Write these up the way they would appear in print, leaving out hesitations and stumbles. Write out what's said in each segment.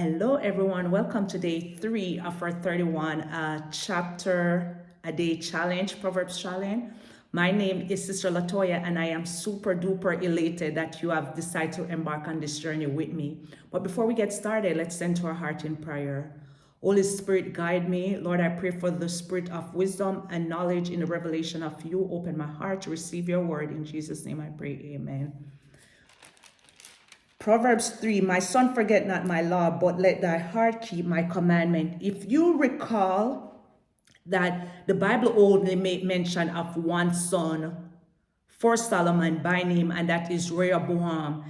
Hello, everyone. Welcome to day 3 of our 31 chapter a day challenge, Proverbs challenge. My name is Sister Latoya, and I am super duper elated that you have decided to embark on this journey with me. But before we get started, let's send to our heart in prayer. Holy Spirit, guide me. Lord, I pray for the spirit of wisdom and knowledge in the revelation of you. Open my heart to receive your word. In Jesus' name I pray, amen. Proverbs 3, my son, forget not my law, but let thy heart keep my commandment. If you recall that the Bible only made mention of one son for Solomon by name, and that is Rehoboam.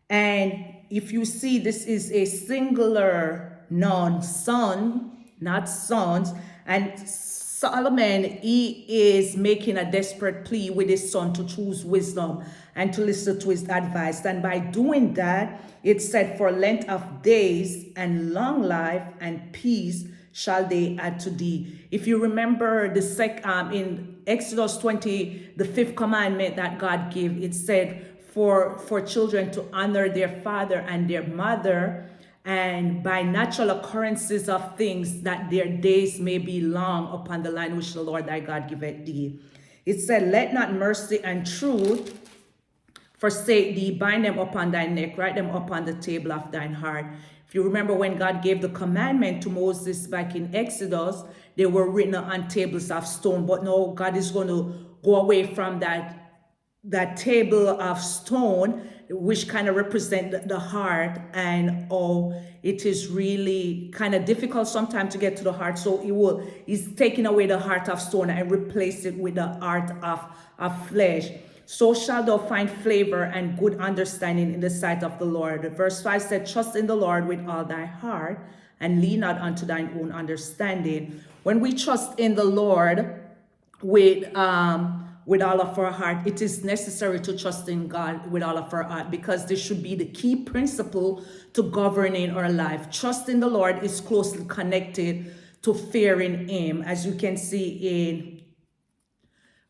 And if you see, this is a singular noun, son, not sons. And Solomon, he is making a desperate plea with his son to choose wisdom and to listen to his advice. And by doing that, it said, for length of days and long life and peace shall they add to thee. If you remember in Exodus 20, the 5th commandment that God gave, it said for children to honor their father and their mother, and by natural occurrences of things, that their days may be long upon the land which the Lord thy God giveth thee. It said, let not mercy and truth forsake thee, bind them upon thy neck, write them upon the table of thine heart. If you remember when God gave the commandment to Moses back in Exodus, they were written on tables of stone. But now God is going to go away from that table of stone, which kind of represent the heart, and it is really kind of difficult sometimes to get to the heart. So he's taking away the heart of stone and replace it with the heart of flesh. So shall thou find favor and good understanding in the sight of the Lord. Verse 5 said, trust in the Lord with all thy heart and lean not unto thine own understanding. When we trust in the Lord with all of our heart, it is necessary to trust in God with all of our heart, because this should be the key principle to governing our life. Trust in the Lord is closely connected to fearing him, as you can see in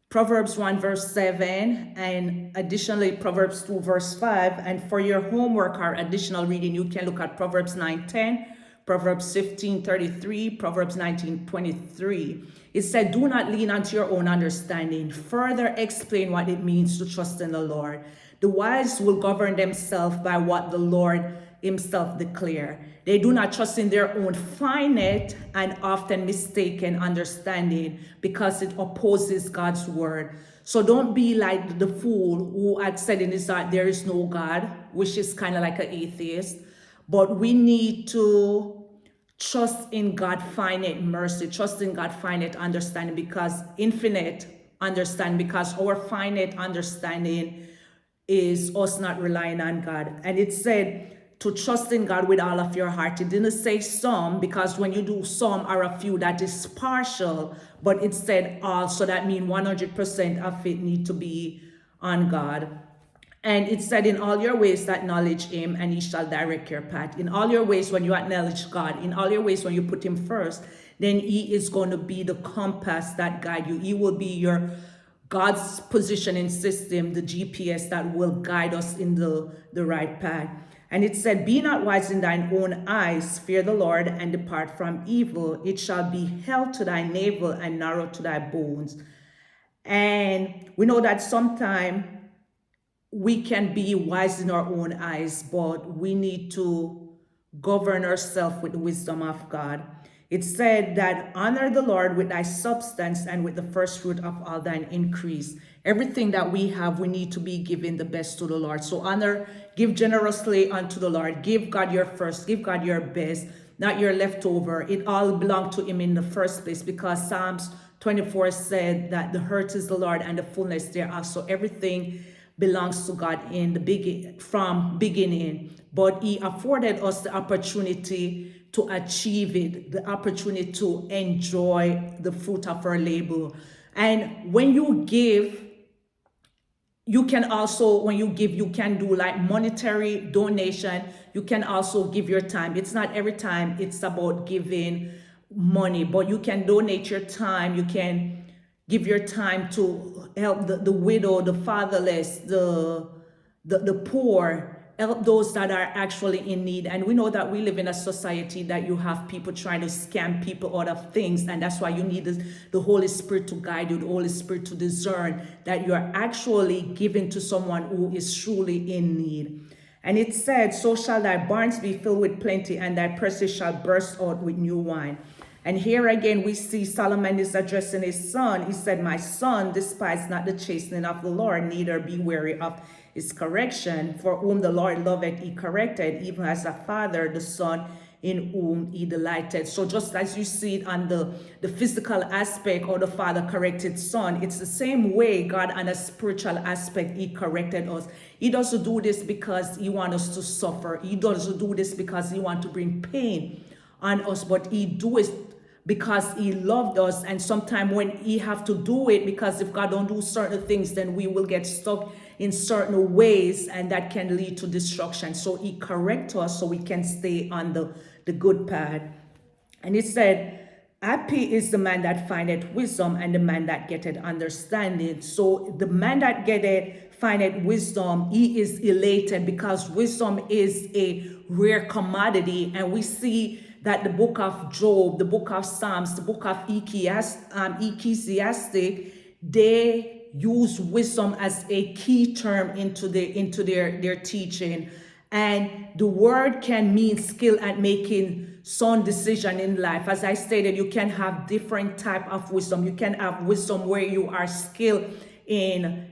Proverbs 1 verse 7, and additionally Proverbs 2 verse 5. And for your homework or additional reading, you can look at Proverbs 9:10, Proverbs 15:33, Proverbs 19:23. It said, do not lean unto your own understanding. Further explain what it means to trust in the Lord. The wise will govern themselves by what the Lord himself declare. They do not trust in their own finite and often mistaken understanding, because it opposes God's word. So don't be like the fool who had said in his heart, there is no God, which is kind of like an atheist. But we need to trust in God finite mercy, trust in God finite understanding, because infinite understanding, because our finite understanding is us not relying on God. And it said to trust in God with all of your heart. It didn't say some, because when you do some or a few, that is partial, but it said all, so that means 100% of it need to be on God. And it said, in all your ways that acknowledge him, and he shall direct your path. In all your ways, when you acknowledge God, in all your ways, when you put him first, then he is going to be the compass that guide you. He will be your God's positioning system, the GPS that will guide us in the right path. And it said, be not wise in thine own eyes, fear the Lord, and depart from evil. It shall be held to thy navel and narrow to thy bones. And we know that sometimes we can be wise in our own eyes, but we need to govern ourselves with the wisdom of God. It said that honor the Lord with thy substance and with the first fruit of all thine increase. Everything that we have, we need to be giving the best to the Lord. So give generously unto the Lord. Give God your first, give God your best, not your leftover. It all belonged to him in the first place, because Psalms 24 said that the earth is the Lord and the fullness thereof. So everything belongs to God from beginning. But he afforded us the opportunity to achieve it, the opportunity to enjoy the fruit of our labor. And when you give, you can do like monetary donation. You can also give your time. It's not every time it's about giving money, but you can donate your time. You can give your time to help the widow, the fatherless, the poor. help those that are actually in need. And we know that we live in a society that you have people trying to scam people out of things, and that's why you need the Holy Spirit to guide you, the Holy Spirit to discern that you are actually giving to someone who is truly in need. And it said, so shall thy barns be filled with plenty, and thy presses shall burst out with new wine. And here again, we see Solomon is addressing his son. He said, my son, despise not the chastening of the Lord, neither be weary of his correction. For whom the Lord loveth, he corrected, even as a father, the son in whom he delighted. So just as you see it on the physical aspect, or the father corrected son, it's the same way God on a spiritual aspect, he corrected us. He doesn't do this because he wants us to suffer. He doesn't do this because he wants to bring pain on us, but he do it because he loved us. And sometimes when he have to do it, because if God don't do certain things, then we will get stuck in certain ways, and that can lead to destruction. So he correct us so we can stay on the good path. And it said, happy is the man that findeth wisdom, and the man that getteth understanding. So the man that getteth findeth wisdom, he is elated, because wisdom is a rare commodity. And we see that the book of Job, the book of Psalms, the book of Ecclesiastic, they use wisdom as a key term into their teaching. And the word can mean skill at making sound decision in life. As I stated, you can have different type of wisdom. You can have wisdom where you are skilled in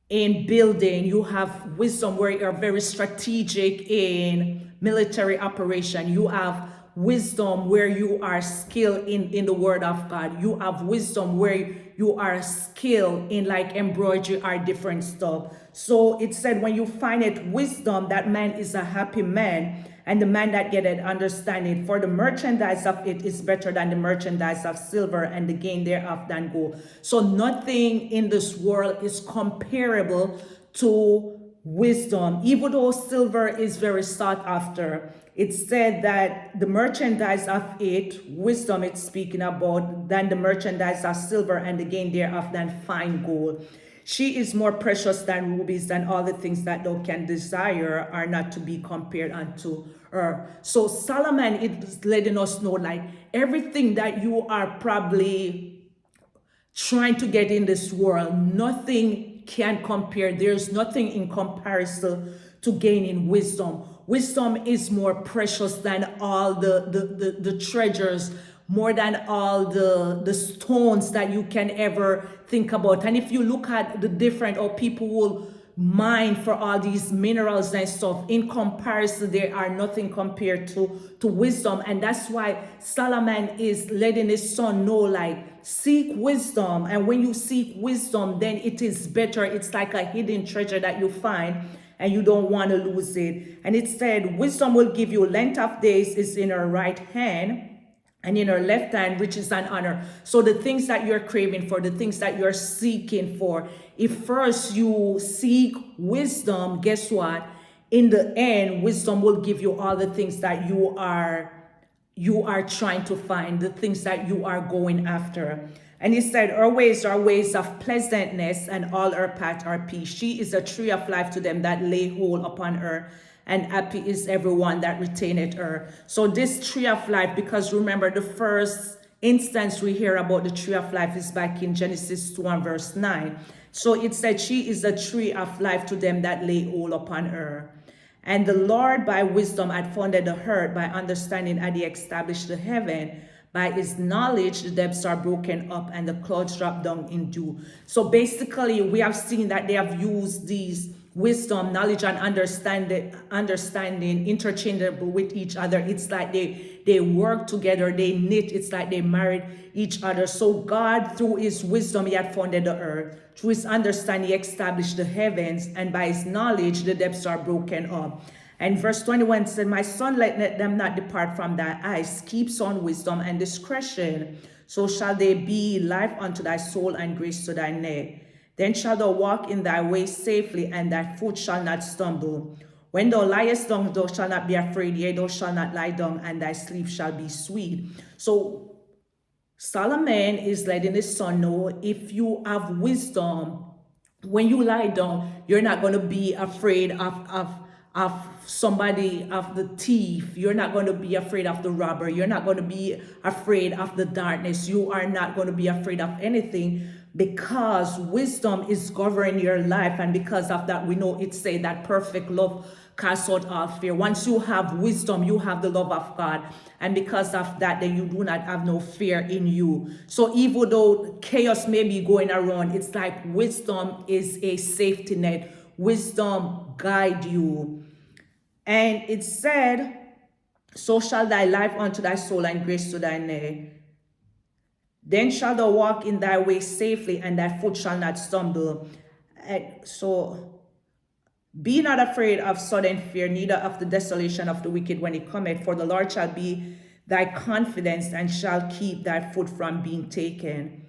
building. You have wisdom where you're very strategic in military operation. You have wisdom where you are skilled in the word of God. You have wisdom where you are skilled in like embroidery or different stuff. So it said, when you find it wisdom, that man is a happy man, and the man that getteth understanding. For the merchandise of it is better than the merchandise of silver, and the gain thereof than gold. So nothing in this world is comparable to wisdom. Even though silver is very sought after, it said that the merchandise of it, wisdom it's speaking about, than the merchandise of silver, and the gain thereof than fine gold. She is more precious than rubies, than all the things that thou can desire are not to be compared unto her. So Solomon is letting us know, like, everything that you are probably trying to get in this world, nothing can compare. There's nothing in comparison to gaining wisdom. Wisdom is more precious than all the treasures, more than all the stones that you can ever think about. And if you look at the different, or people will mine for all these minerals and stuff, in comparison, they are nothing compared to wisdom. And that's why Solomon is letting his son know, like, seek wisdom. And when you seek wisdom, then it is better. It's like a hidden treasure that you find, and you don't want to lose it. And it said, wisdom will give you length of days, is in her right hand, and in her left hand, riches and honor. So the things that you're craving for, the things that you're seeking for, if first you seek wisdom, guess what? In the end, wisdom will give you all the things that you are trying to find, the things that you are going after. And he said, her ways are ways of pleasantness, and all her paths are peace. She is a tree of life to them that lay hold upon her, and happy is everyone that retaineth her. So this tree of life, because remember, the first instance we hear about the tree of life is back in Genesis 2 and verse 9. So it said, she is a tree of life to them that lay hold upon her. And the Lord by wisdom had founded the earth, by understanding had he established the heaven. By his knowledge, the depths are broken up, and the clouds drop down in dew. So basically, we have seen that they have used these wisdom, knowledge, and understanding interchangeable with each other. It's like they work together, they knit. It's like they married each other. So God, through his wisdom, he had founded the earth. Through his understanding, he established the heavens. And by his knowledge, the depths are broken up. And verse 21 said, my son, let them not depart from thy eyes. Keep on wisdom and discretion. So shall they be life unto thy soul, and grace to thy neck. Then shalt thou walk in thy ways safely, and thy foot shall not stumble. When thou liest down, thou shalt not be afraid, yea, thou shalt not lie down, and thy sleep shall be sweet. So Solomon is letting his son know, if you have wisdom, when you lie down, you're not going to be afraid of of somebody, of the thief. You're not going to be afraid of the robber. You're not going to be afraid of the darkness. You are not going to be afraid of anything, because wisdom is governing your life. And because of that, we know it say that perfect love casts out all fear. Once you have wisdom, you have the love of God. And because of that, then you do not have no fear in you. So even though chaos may be going around, it's like wisdom is a safety net. Wisdom guide you. And it said, so shall thy life unto thy soul, and grace to thy neck. Then shall thou walk in thy way safely, and thy foot shall not stumble. And so be not afraid of sudden fear, neither of the desolation of the wicked when it cometh, for the Lord shall be thy confidence, and shall keep thy foot from being taken.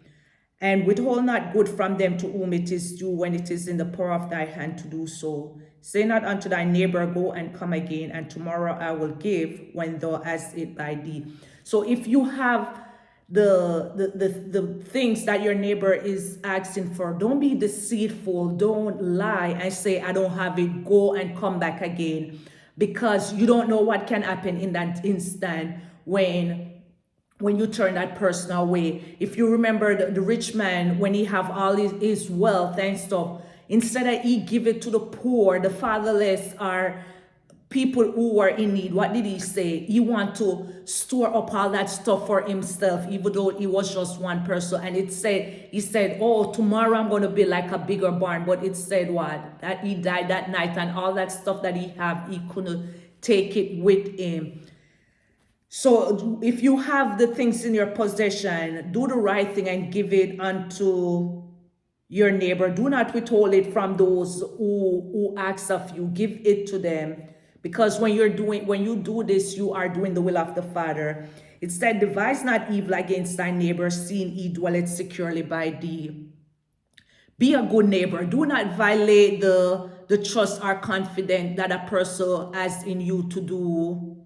And withhold not good from them to whom it is due, when it is in the power of thy hand to do so. Say not unto thy neighbor, go and come again, and tomorrow I will give, when thou hast it by thee. So if you have the things that your neighbor is asking for, don't be deceitful, don't lie and say, I don't have it, go and come back again, because you don't know what can happen in that instant when you turn that person away. If you remember the rich man, when he have all his wealth and stuff, instead of he give it to the poor, the fatherless, or people who are in need, what did he say? He want to store up all that stuff for himself, even though he was just one person. And he said, oh, tomorrow I'm going to be like a bigger barn. But it said what? That he died that night, and all that stuff that he have, he couldn't take it with him. So if you have the things in your possession, do the right thing and give it unto your neighbor. Do not withhold it from those who ask of you. Give it to them. Because when you do this, you are doing the will of the Father. It said, devise not evil against thy neighbor, seeing he dwelleth securely by thee. Be a good neighbor. Do not violate the trust or confidence that a person has in you to do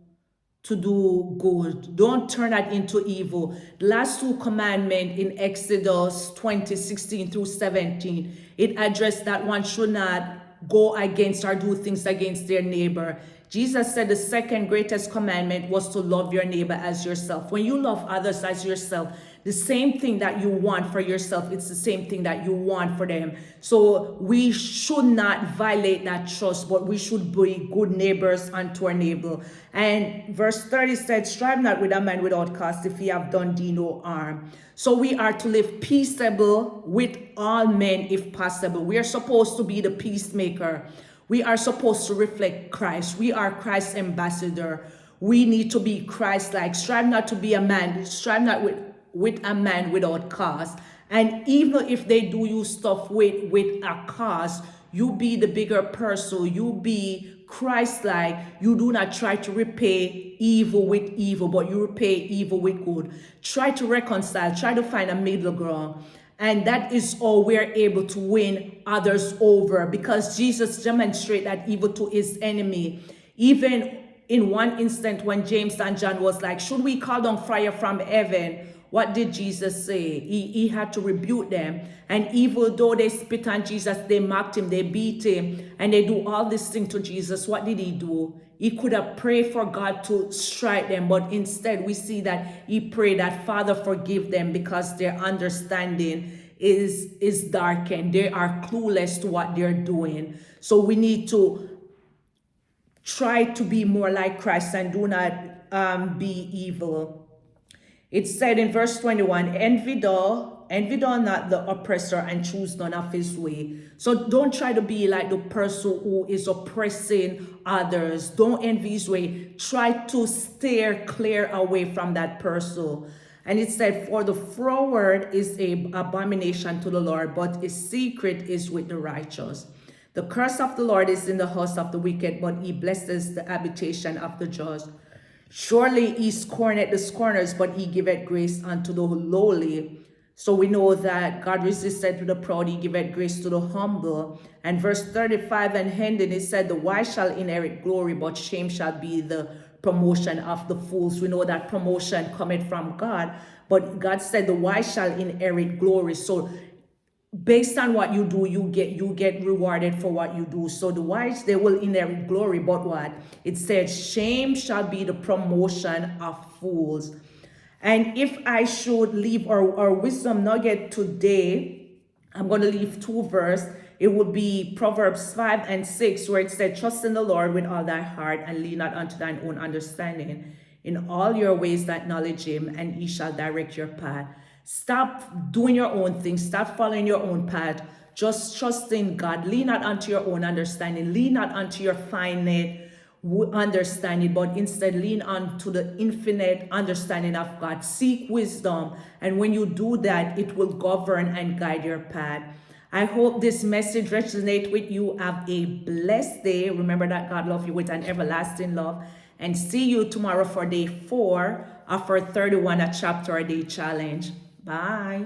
good. Don't turn that into evil. The last two commandments in Exodus 20:16 through 17, it addressed that one should not go against or do things against their neighbor. Jesus said the second greatest commandment was to love your neighbor as yourself. When you love others as yourself, the same thing that you want for yourself, it's the same thing that you want for them. So we should not violate that trust, but we should be good neighbors unto our neighbor. And verse 30 said, strive not with a man without cause, if he have done thee no harm. So we are to live peaceable with all men if possible. We are supposed to be the peacemaker. We are supposed to reflect Christ. We are Christ's ambassador. We need to be Christ-like. Strive not to be a man. Strive not with a man without cause. And even if they do you stuff with a cause, you be the bigger person. You be Christ-like. You do not try to repay evil with evil, but you repay evil with good. Try to reconcile. Try to find a middle ground. And that is how we're able to win others over, because Jesus demonstrated that evil to his enemy. Even in one instant when James and John was like, should we call down fire from heaven? What did Jesus say? He had to rebuke them. And even though they spit on Jesus, they mocked him, they beat him, and they do all this thing to Jesus, what did he do? He could have prayed for God to strike them, but instead we see that he prayed that, Father, forgive them, because their understanding is darkened. They are clueless to what they're doing. So we need to try to be more like Christ and do not be evil. It said in verse 21, envy thou not the oppressor, and choose none of his way. So don't try to be like the person who is oppressing others. Don't envy his way. Try to steer clear away from that person. And it said, for the froward is an abomination to the Lord, but his secret is with the righteous. The curse of the Lord is in the house of the wicked, but he blesses the habitation of the just. Surely he scorneth the scorners, but he giveth grace unto the lowly. So we know that God resisted to the proud, he giveth grace to the humble. And verse 35 and ending, it said, the wise shall inherit glory, but shame shall be the promotion of the fools. We know that promotion cometh from God, but God said the wise shall inherit glory. So based on what you do, you get rewarded for what you do. So the wise, they will inherit glory. But what it says, shame shall be the promotion of fools. And if I should leave our wisdom nugget today, I'm going to leave two verses. It would be Proverbs 5 and 6, where it said, trust in the Lord with all thy heart and lean not unto thine own understanding. In all your ways acknowledge him, and he shall direct your path. Stop doing your own thing. Stop following your own path. Just trust in God. Lean not unto your own understanding. Lean not unto your finite understanding, but instead lean on to the infinite understanding of God. Seek wisdom, and when you do that, it will govern and guide your path. I hope this message resonates with you. Have a blessed day. Remember that God loves you with an everlasting love, and see you tomorrow for day 4 of our 31 a chapter a day challenge. Bye.